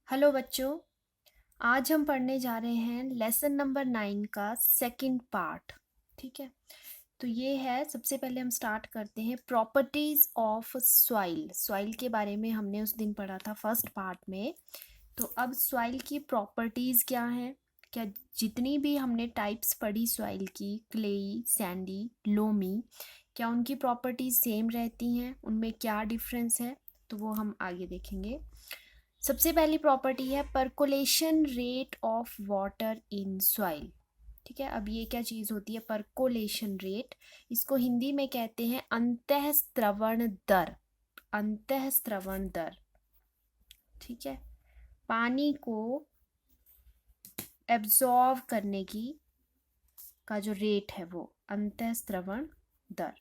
Hello बच्चों। आज हम पढ़ने जा रहे हैं लेसन नंबर 9 का सेकंड पार्ट। ठीक है, तो ये है। सबसे पहले हम स्टार्ट करते हैं प्रॉपर्टीज ऑफ सॉइल। सॉइल के बारे में हमने उस दिन पढ़ा था फर्स्ट पार्ट में। तो अब सॉइल की प्रॉपर्टीज क्या हैं? क्या जितनी भी हमने टाइप्स पढ़ी सॉइल की, क्लेई, सैंडी, लोमी, क्या उनकी प्रॉपर्टीज सेम रहती हैं? उनमें क्या डिफरेंस है? तो वो हम आगे देखेंगे। सबसे पहली प्रॉपर्टी है percolation rate of water in soil. ठीक है, अब ये क्या चीज़ होती है परकोलेशन रेट? इसको हिंदी में कहते हैं अंतःस्रवण दर। अंतःस्रवण दर, ठीक है, पानी को एब्जॉर्व करने की का जो रेट है वो अंतःस्रवण दर।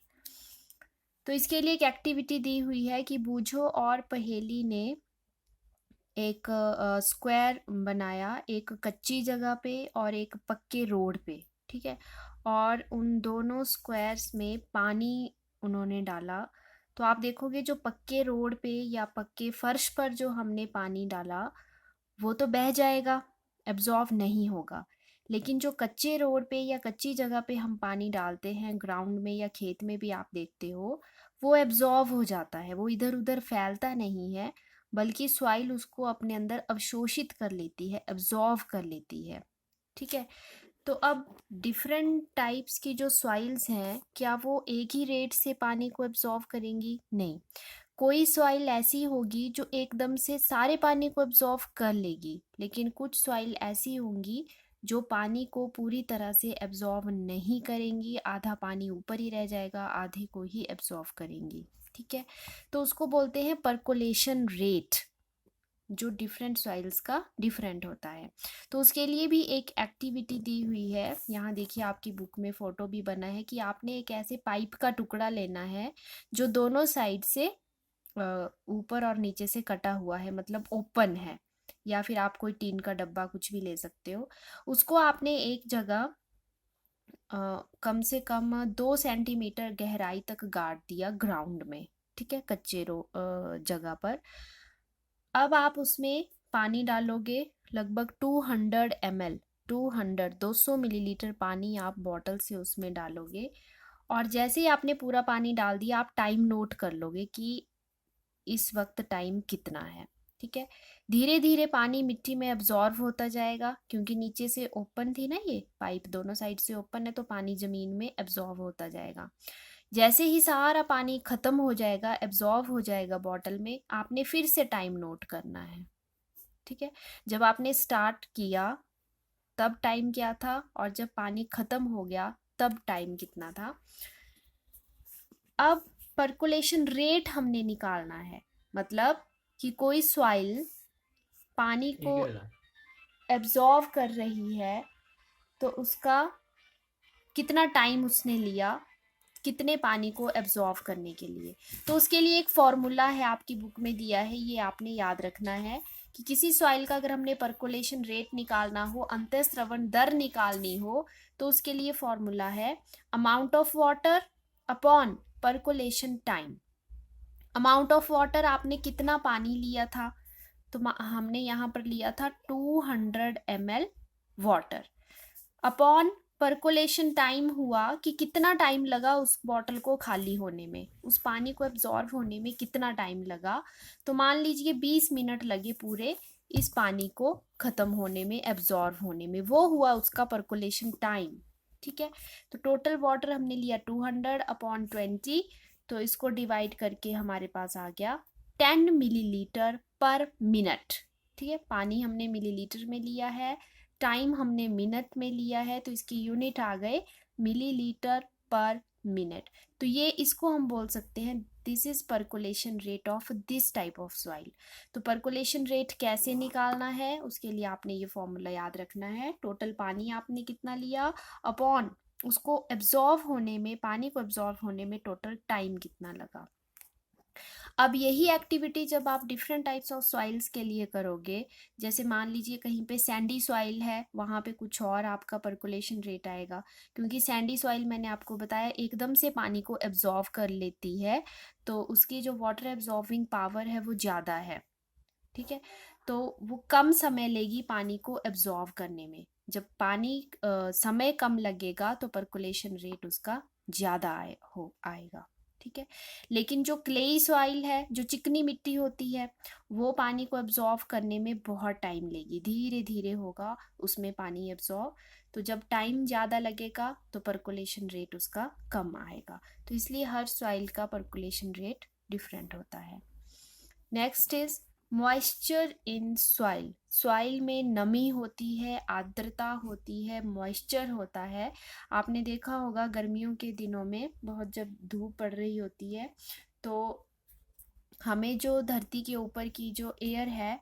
तो इसके लिए एक एक्टिविटी दी हुई है कि बूझो और पहेली ने एक स्क्वायर बनाया, एक कच्ची जगह पे और एक पक्के रोड पे। ठीक है, और उन दोनों स्क्वायर्स में पानी उन्होंने डाला। तो आप देखोगे जो पक्के रोड पे या पक्के फर्श पर जो हमने पानी डाला वो तो बह जाएगा, एब्जॉर्व नहीं होगा। लेकिन जो कच्चे रोड पे या कच्ची जगह पे हम पानी डालते हैं, ग्राउंड में या खेत में भी आप देखते हो, वो एब्जॉर्व हो जाता है, वो इधर उधर फैलता नहीं है, बल्कि सॉइल उसको अपने अंदर अवशोषित कर लेती है, एब्जॉर्व कर लेती है। ठीक है, तो अब डिफरेंट टाइप्स की जो सॉइल्स हैं, क्या वो एक ही रेट से पानी को एब्जॉर्व करेंगी? नहीं। कोई सॉइल ऐसी होगी जो एकदम से सारे पानी को एब्जॉर्व कर लेगी, लेकिन कुछ सॉइल ऐसी होंगी जो पानी को पूरी तरह से एब्जॉर्व नहीं करेंगी, आधा पानी ऊपर ही रह जाएगा, आधे को ही एब्जॉर्व करेंगी। ठीक है, तो उसको बोलते हैं परकोलेशन रेट, जो डिफरेंट सॉइल्स का डिफरेंट होता है। तो उसके लिए भी एक एक्टिविटी दी हुई है। यहाँ देखिए आपकी बुक में फोटो भी बना है कि आपने एक ऐसे पाइप का टुकड़ा लेना है जो दोनों साइड से ऊपर और नीचे से कटा हुआ है, मतलब ओपन है, या फिर आप कोई टीन का डब्बा कुछ भी ले सकते हो। उसको आपने एक जगह कम से कम 2 सेंटीमीटर गहराई तक गाड़ दिया ग्राउंड में। ठीक है, कच्चे जगह पर। अब आप उसमें पानी डालोगे, लगभग 200 ml, 200 पानी आप बॉटल से उसमें डालोगे। और जैसे ही आपने पूरा पानी डाल दिया, आप टाइम नोट कर लोगे कि इस वक्त टाइम कितना है। ठीक है, धीरे धीरे पानी मिट्टी में एब्जॉर्व होता जाएगा, क्योंकि नीचे से ओपन थी ना, ये पाइप दोनों साइड से ओपन है, तो पानी जमीन में एब्जॉर्व होता जाएगा। जैसे ही सारा पानी खत्म हो जाएगा, एब्जॉर्व हो जाएगा बॉटल में, आपने फिर से टाइम नोट करना है। ठीक है, जब आपने स्टार्ट किया तब टाइम क्या था, और जब पानी खत्म हो गया तब टाइम कितना था। अब परकुलेशन रेट हमने निकालना है, मतलब कि कोई सॉइल पानी को एब्जॉर्व कर रही है तो उसका कितना टाइम उसने लिया, कितने पानी को एब्जॉर्व करने के लिए। तो उसके लिए एक फॉर्मूला है, आपकी बुक में दिया है, ये आपने याद रखना है कि किसी सॉइल का अगर हमने परकोलेशन रेट निकालना हो, अंतःस्रवण दर निकालनी हो, तो उसके लिए फॉर्मूला है amount of water upon percolation time. Amount of water, आपने कितना पानी लिया था, तो हमने यहाँ पर लिया था 200 ml water, upon percolation time हुआ कि कितना टाइम लगा उस बॉटल को खाली होने में, उस पानी को एब्जॉर्व होने में कितना टाइम लगा। तो मान लीजिए 20 मिनट लगे पूरे इस पानी को खत्म होने में, एब्जॉर्व होने में, वो हुआ उसका परकोलेशन टाइम। ठीक है, तो टोटल वाटर हमने लिया 200/20, तो इसको डिवाइड करके हमारे पास आ गया 10 मिलीलीटर पर मिनट। ठीक है, पानी हमने मिलीलीटर में लिया है, टाइम हमने मिनट में लिया है, तो इसकी यूनिट आ गए मिलीलीटर पर मिनट। तो ये इसको हम बोल सकते हैं this is percolation rate of this type of soil. तो परकोलेशन रेट कैसे निकालना है, उसके लिए आपने ये फॉर्मूला याद रखना है। टोटल पानी आपने कितना लिया अपॉन उसको एब्जॉर्व होने में, पानी को एब्जॉर्व होने में टोटल टाइम कितना लगा। अब यही एक्टिविटी जब आप डिफरेंट टाइप्स ऑफ सॉइल्स के लिए करोगे, जैसे मान लीजिए कहीं पे सैंडी सॉइल है, वहाँ पे कुछ और आपका परकोलेशन रेट आएगा, क्योंकि सैंडी सॉइल मैंने आपको बताया एकदम से पानी को एब्जॉर्व कर लेती है, तो उसकी जो वाटर एब्जॉर्विंग पावर है वो ज़्यादा है। ठीक है, तो वो कम समय लेगी पानी को एब्जॉर्व करने में। जब पानी समय कम लगेगा तो परकोलेशन रेट उसका ज़्यादा आएगा। ठीक है, लेकिन जो क्लेई सॉइल है, जो चिकनी मिट्टी होती है, वो पानी को एब्जॉर्व करने में बहुत टाइम लेगी, धीरे धीरे होगा उसमें पानी एब्जॉर्व। तो जब टाइम ज़्यादा लगेगा तो परकोलेशन रेट उसका कम आएगा। तो इसलिए हर सॉइल का परकोलेशन रेट डिफरेंट होता है। Next is moisture in soil. Soil में नमी होती है, आर्द्रता होती है, मॉइस्चर होता है। आपने देखा होगा गर्मियों के दिनों में बहुत जब धूप पड़ रही होती है तो हमें जो धरती के ऊपर की जो एयर है,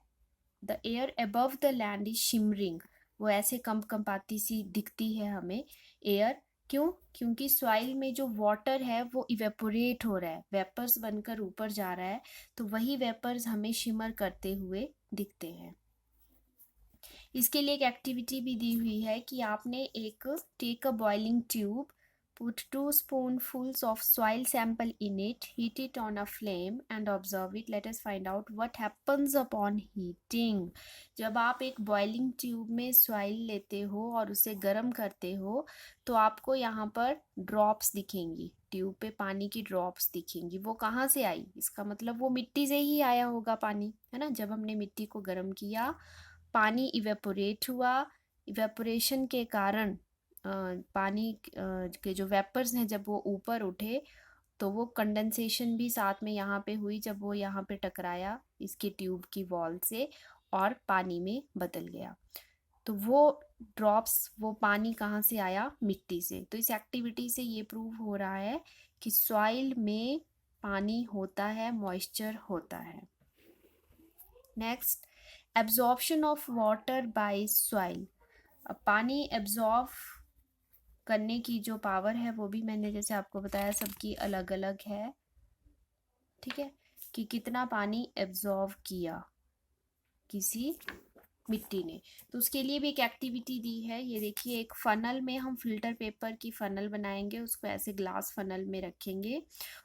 the air above the land is shimmering, वो ऐसे कंपकंपाती सी दिखती है हमें एयर। क्यों? क्योंकि सॉइल में जो वाटर है वो इवेपोरेट हो रहा है, वेपर्स बनकर ऊपर जा रहा है, तो वही वेपर्स हमें शिमर करते हुए दिखते हैं। इसके लिए एक एक्टिविटी भी दी हुई है कि आपने एक take a boiling tube, put 2 spoonfuls of soil sample in it, heat it on a flame and observe it. Let us find out what happens upon heating. जब आप एक बॉइलिंग ट्यूब में सॉइल लेते हो और उसे गर्म करते हो तो आपको यहाँ पर ड्रॉप्स दिखेंगी, ट्यूब पे पानी की ड्रॉप्स दिखेंगी। वो कहाँ से आई? इसका मतलब वो मिट्टी से ही आया होगा पानी, है ना। जब हमने मिट्टी को गर्म किया, पानी इवेपोरेट हुआ, इवेपोरेशन के कारण पानी के जो वेपर्स हैं जब वो ऊपर उठे तो वो कंडेंसेशन भी साथ में यहाँ पे हुई, जब वो यहाँ पे टकराया इसके ट्यूब की वॉल से और पानी में बदल गया। तो वो ड्रॉप्स, वो पानी कहाँ से आया? मिट्टी से। तो इस एक्टिविटी से ये प्रूव हो रहा है कि सॉइल में पानी होता है, मॉइस्चर होता है। Next, absorption of water bye soil. अब पानी एब्जॉर्व करने की जो पावर है वो भी मैंने जैसे आपको बताया सबकी अलग अलग है। ठीक है, कि कितना पानी एब्जॉर्व किया किसी मिट्टी ने। तो उसके लिए भी एक एक्टिविटी दी है। ये देखिए, एक फनल में हम फिल्टर पेपर की फनल बनाएंगे, उसको ऐसे ग्लास फनल में रखेंगे,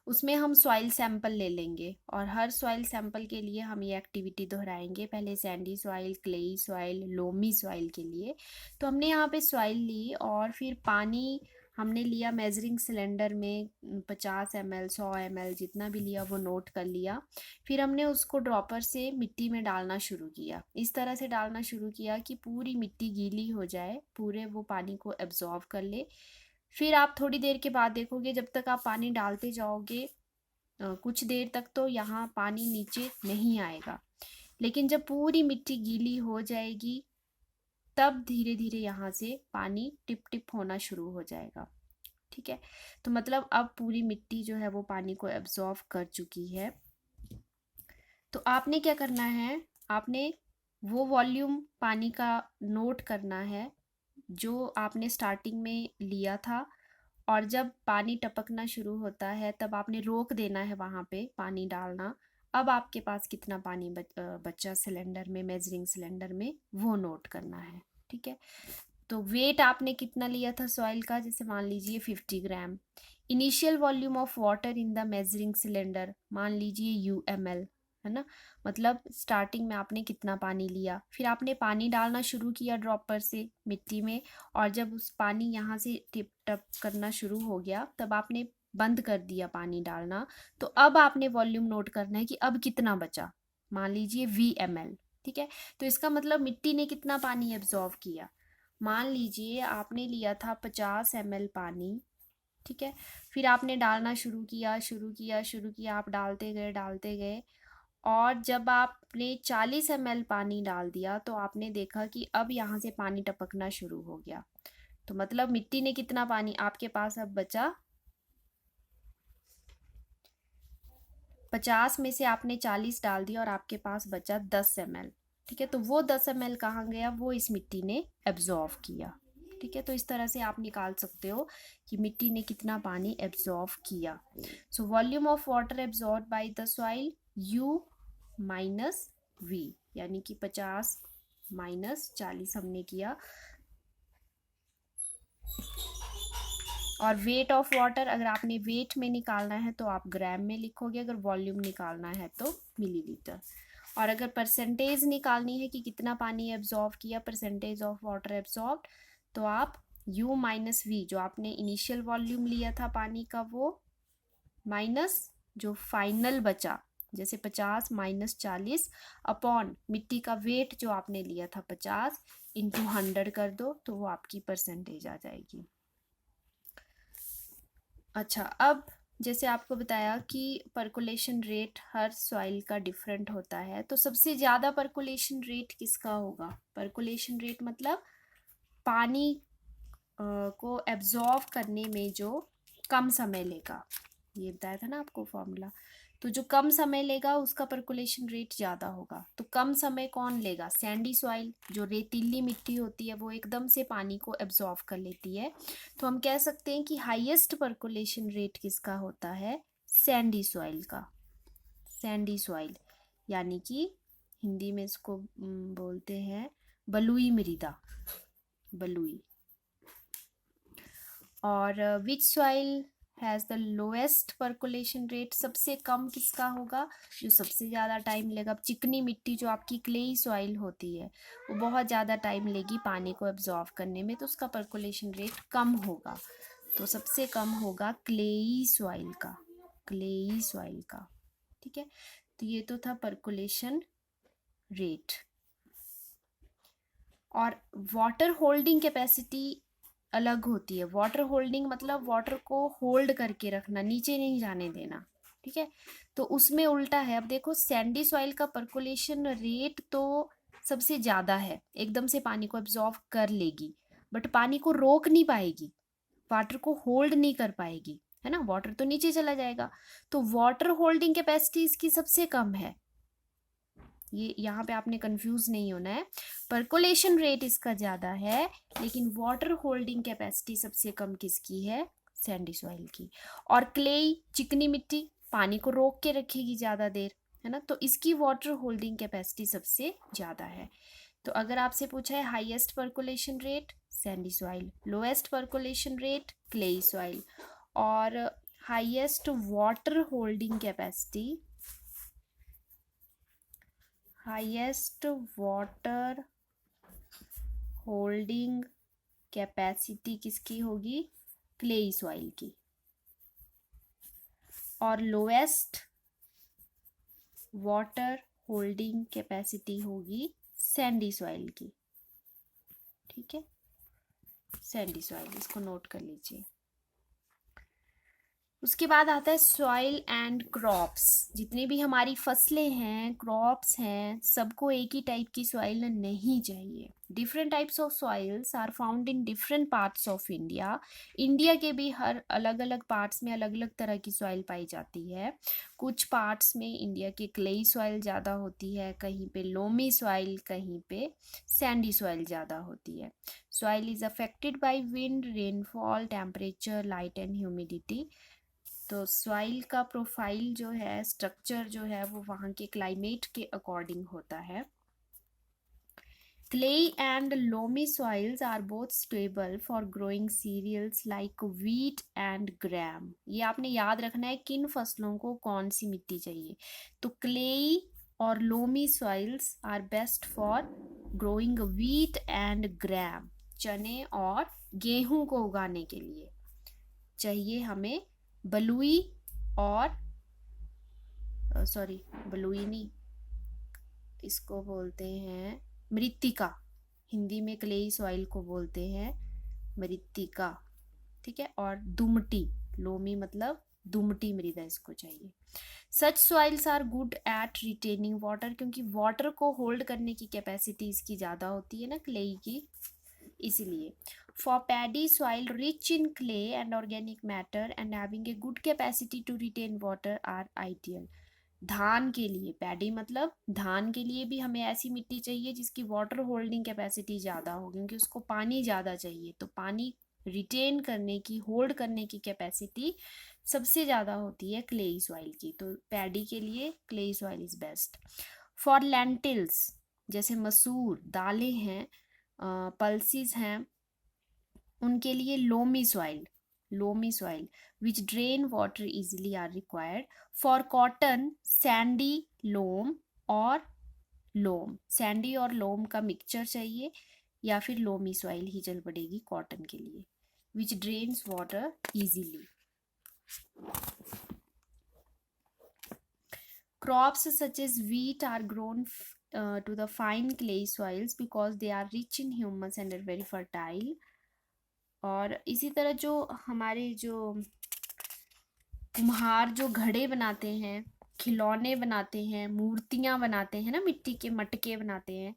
उसमें हम सॉइल सैंपल ले लेंगे और हर सॉइल सैंपल के लिए हम ये एक्टिविटी दोहराएंगे। पहले Sandy soil, clayey soil, loamy soil के लिए। तो हमने यहाँ पे सॉइल ली और फिर पानी हमने लिया मेजरिंग सिलेंडर में 50 ml 100 ml जितना भी लिया वो नोट कर लिया। फिर हमने उसको ड्रॉपर से मिट्टी में डालना शुरू किया, इस तरह से डालना शुरू किया कि पूरी मिट्टी गीली हो जाए, पूरे वो पानी को एब्जॉर्व कर ले। फिर आप थोड़ी देर के बाद देखोगे, जब तक आप पानी डालते जाओगे कुछ देर तक तो यहाँ पानी नीचे नहीं आएगा, लेकिन जब पूरी मिट्टी गीली हो जाएगी तब धीरे धीरे यहाँ से पानी टिप टिप होना शुरू हो जाएगा। ठीक है, तो मतलब अब पूरी मिट्टी जो है वो पानी को एब्जॉर्व कर चुकी है। तो आपने क्या करना है, आपने वो वॉल्यूम पानी का नोट करना है जो आपने स्टार्टिंग में लिया था, और जब पानी टपकना शुरू होता है तब आपने रोक देना है वहाँ पे पानी डालना। अब आपके पास कितना पानी बचा सिलेंडर में, मेजरिंग सिलेंडर में, वो नोट करना है। ठीक है, तो वेट आपने कितना लिया था सॉइल का, जैसे मान लीजिए 50 ग्राम। Initial volume of water in the measuring cylinder मान लीजिए UML, है ना। मतलब स्टार्टिंग में आपने कितना पानी लिया, फिर आपने पानी डालना शुरू किया ड्रॉपर से मिट्टी में, और जब उस पानी यहाँ से टिप टप करना शुरू हो गया तब आपने बंद कर दिया पानी डालना। तो अब आपने वॉल्यूम नोट करना है कि अब कितना बचा, मान लीजिए VML। ठीक है, तो इसका मतलब मिट्टी ने कितना पानी एब्जॉर्व किया। मान लीजिए आपने लिया था 50 ml पानी। ठीक है, फिर आपने डालना शुरू किया, आप डालते गए और जब आपने 40 ml पानी डाल दिया तो आपने देखा कि अब यहाँ से पानी टपकना शुरू हो गया। तो मतलब मिट्टी ने कितना पानी आपके पास अब बचा, 50 में से आपने 40 डाल दिया और आपके पास बचा 10 ml। ठीक है, तो वो 10 ml कहाँ गया, वो इस मिट्टी ने एब्जॉर्व किया। ठीक है, तो इस तरह से आप निकाल सकते हो कि मिट्टी ने कितना पानी एब्जॉर्व किया। So volume of water absorb by the soil U minus V, यानी कि 50 माइनस 40 हमने किया। और वेट ऑफ वाटर अगर आपने वेट में निकालना है तो आप ग्राम में लिखोगे, अगर वॉल्यूम निकालना है तो मिलीलीटर। और अगर परसेंटेज निकालनी है कि कितना पानी एब्जॉर्ब किया, परसेंटेज ऑफ वाटर एब्जॉर्ब, तो आप U माइनस V, जो आपने इनिशियल वॉल्यूम लिया था पानी का वो, माइनस जो फाइनल बचा, जैसे 50 माइनस 40 अपॉन मिट्टी का वेट जो आपने लिया था 50 इंटू 100 कर दो, तो वो आपकी परसेंटेज आ जाएगी। अच्छा, अब जैसे आपको बताया कि पर्कुलेशन रेट हर सॉइल का डिफरेंट होता है, तो सबसे ज़्यादा पर्कुलेशन रेट किसका होगा? पर्कुलेशन रेट मतलब पानी को एब्जॉर्व करने में जो कम समय लेगा, ये बताया था ना आपको फॉर्मूला। तो जो कम समय लेगा उसका पर्कुलेशन रेट ज़्यादा होगा। तो कम समय कौन लेगा? सैंडी सॉइल, जो रेतीली मिट्टी होती है वो एकदम से पानी को एब्जॉर्व कर लेती है। तो हम कह सकते हैं कि हाईएस्ट पर्कुलेशन रेट किसका होता है? सैंडी सॉइल का। सैंडी सॉइल यानी कि हिंदी में इसको बोलते हैं बलुई मृदा, बलुई। और विच soil has the lowest percolation rate? सबसे कम किसका होगा? जो सबसे ज़्यादा टाइम लेगा। अब चिकनी मिट्टी जो आपकी क्लेई सॉइल होती है वो बहुत ज़्यादा टाइम लेगी पानी को एब्जॉर्व करने में, तो उसका पर्कुलेशन रेट कम होगा। तो सबसे कम होगा क्लेई सॉइल का, क्लेई सॉइल का। ठीक है, तो ये तो था पर्कुलेशन रेट। और वाटर होल्डिंग कैपेसिटी अलग होती है। वाटर होल्डिंग मतलब वाटर को होल्ड करके रखना, नीचे नहीं जाने देना। ठीक है, तो उसमें उल्टा है। अब देखो, सैंडी सॉइल का पर्कुलेशन रेट तो सबसे ज़्यादा है, एकदम से पानी को एब्जॉर्व कर लेगी, बट पानी को रोक नहीं पाएगी, वाटर को होल्ड नहीं कर पाएगी, है ना, वाटर तो नीचे चला जाएगा। तो वाटर होल्डिंग कैपेसिटी इसकी सबसे कम है। ये यहाँ पे आपने कंफ्यूज नहीं होना है। पर्कुलेशन रेट इसका ज़्यादा है, लेकिन वाटर होल्डिंग कैपेसिटी सबसे कम किसकी है? सैंडी सॉइल की। और क्लेई, चिकनी मिट्टी, पानी को रोक के रखेगी ज़्यादा देर, है ना, तो इसकी वाटर होल्डिंग कैपेसिटी सबसे ज़्यादा है। तो अगर आपसे पूछा है highest percolation rate, sandy soil, lowest percolation rate, clayey soil, और highest water holding capacity, highest water holding capacity किसकी होगी? क्लेई सॉइल की। और लोएस्ट वाटर होल्डिंग कैपेसिटी होगी सैंडी सॉइल की। ठीक है, सैंडी सॉइल, इसको नोट कर लीजिए। उसके बाद आता है सॉइल एंड क्रॉप्स। जितनी भी हमारी फसलें हैं, क्रॉप्स हैं, सबको एक ही टाइप की सॉइल नहीं चाहिए। Different types of soils are found in different parts of India. India के भी हर अलग अलग पार्ट्स में अलग अलग तरह की सॉइल पाई जाती है। कुछ पार्ट्स में इंडिया के क्लेई सॉइल ज़्यादा होती है, कहीं पे लोमी सॉइल, कहीं पे सैंडी सॉइल ज़्यादा होती है। Soil is affected by wind, rainfall, temperature, light and humidity. तो सॉइल का प्रोफाइल जो है, स्ट्रक्चर जो है, वो वहाँ के क्लाइमेट के अकॉर्डिंग होता है। Clayey and loamy soils are both stable for growing cereals like wheat and gram. ये आपने याद रखना है किन फसलों को कौन सी मिट्टी चाहिए। तो क्लेई और loamy soils are best for growing wheat and gram. चने और गेहूं को उगाने के लिए चाहिए हमें बलुई और बलुई नहीं, इसको बोलते हैं मृत्तिका। हिंदी में क्लेई सॉइल को बोलते हैं मृत्तिका। ठीक है, और दुमटी, लोमी मतलब दुमटी मृदा, इसको चाहिए। Such soils are good at retaining water, क्योंकि वाटर को होल्ड करने की कैपेसिटी इसकी ज़्यादा होती है ना क्लेई की, इसलिए। For paddy, soil rich in clay and organic matter and having a good capacity to retain water are ideal. धान के लिए, पैडी मतलब धान के लिए भी हमें ऐसी मिट्टी चाहिए जिसकी वाटर होल्डिंग कैपेसिटी ज़्यादा हो, क्योंकि उसको पानी ज़्यादा चाहिए। तो पानी रिटेन करने की, होल्ड करने की कैपेसिटी सबसे ज़्यादा होती है क्लेई सॉइल की। तो पैडी के लिए clayey soil is best. For lentils, जैसे मसूर, दालें हैं, पल्सिस हैं, उनके लिए loamy soil which drain water easily are required. For cotton, sandy loam और लोम, सैंडी और लोम का मिक्सचर चाहिए या फिर लोमी सॉइल ही चल पड़ेगी कॉटन के लिए, which drains water easily. Crops such as wheat are grown to the fine clay soils because they are rich in humus and are very fertile. और इसी तरह जो हमारे जो कुम्हार जो घड़े बनाते हैं, खिलौने बनाते हैं, मूर्तियाँ बनाते हैं ना, मिट्टी के मटके बनाते हैं,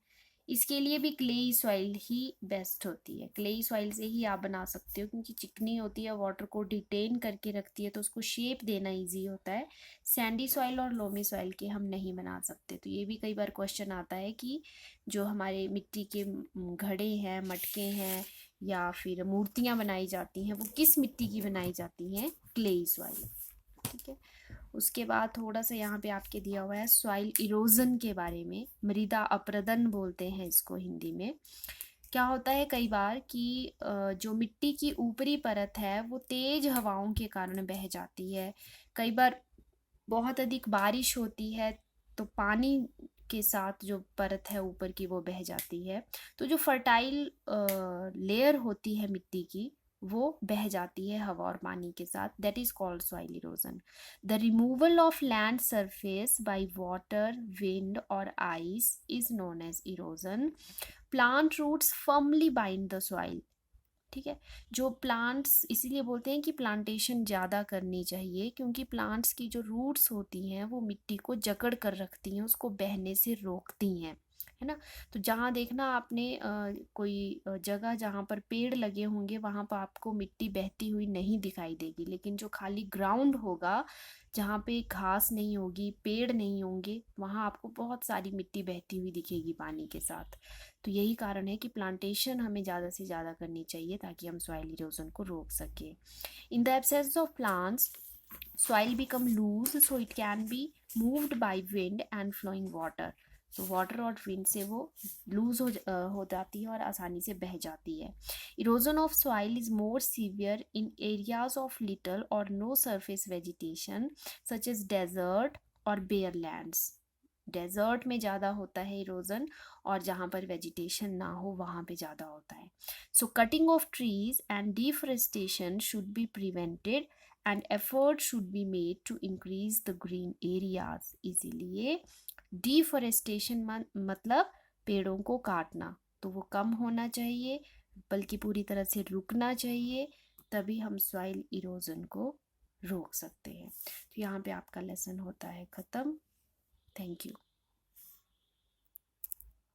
इसके लिए भी क्लेई सॉइल ही बेस्ट होती है। क्लेई सॉइल से ही आप बना सकते हो क्योंकि चिकनी होती है, वाटर को डिटेन करके रखती है, तो उसको शेप देना इजी होता है। सैंडी सॉइल और लोमी सॉइल के हम नहीं बना सकते। तो ये भी कई बार क्वेश्चन आता है कि जो हमारे मिट्टी के घड़े हैं, मटके हैं या फिर मूर्तियाँ बनाई जाती हैं, वो किस मिट्टी की बनाई जाती हैं? Clayey soil. ठीक है, उसके बाद थोड़ा सा यहाँ पे आपके दिया हुआ है सॉइल इरोजन के बारे में। मृदा अपरदन बोलते हैं इसको हिंदी में। क्या होता है कई बार कि जो मिट्टी की ऊपरी परत है वो तेज हवाओं के कारण बह जाती है। कई बार बहुत अधिक बारिश होती है तो पानी के साथ जो परत है ऊपर की वो बह जाती है, तो जो फर्टाइल लेयर होती है मिट्टी की वो बह जाती है हवा और पानी के साथ। That is called soil erosion. The removal of land surface by water, wind और ice is known as erosion. Plant roots firmly bind the soil. ठीक है, जो प्लांट्स, इसीलिए बोलते हैं कि प्लांटेशन ज़्यादा करनी चाहिए क्योंकि प्लांट्स की जो रूट्स होती हैं वो मिट्टी को जकड़ कर रखती हैं, उसको बहने से रोकती हैं, है ना। तो जहाँ देखना आपने कोई जगह जहाँ पर पेड़ लगे होंगे वहाँ पर आपको मिट्टी बहती हुई नहीं दिखाई देगी, लेकिन जो खाली ग्राउंड होगा जहाँ पे घास नहीं होगी, पेड़ नहीं होंगे, वहाँ आपको बहुत सारी मिट्टी बहती हुई दिखेगी पानी के साथ। तो यही कारण है कि प्लांटेशन हमें ज़्यादा से ज़्यादा करनी चाहिए ताकि हम सॉइल इरोजन को रोक सकें। In the absence of plants soil become loose so it can be moved by wind and flowing water. तो वाटर और विंड से वो लूज हो जाती है और आसानी से बह जाती है। Erosion of soil is more severe in areas of little और no surface vegetation such as desert और बेयर लैंड्स। डेजर्ट में ज़्यादा होता है इरोजन और जहाँ पर वेजिटेशन ना हो वहाँ पे ज़्यादा होता है। So cutting of trees and deforestation should be prevented and effort should be made to increase the green areas. इसीलिए डिफॉरेस्टेशन मतलब पेड़ों को काटना, तो वो कम होना चाहिए बल्कि पूरी तरह से रुकना चाहिए, तभी हम सॉइल इरोजन को रोक सकते हैं। तो यहाँ पे आपका लेसन होता है ख़त्म। Thank you.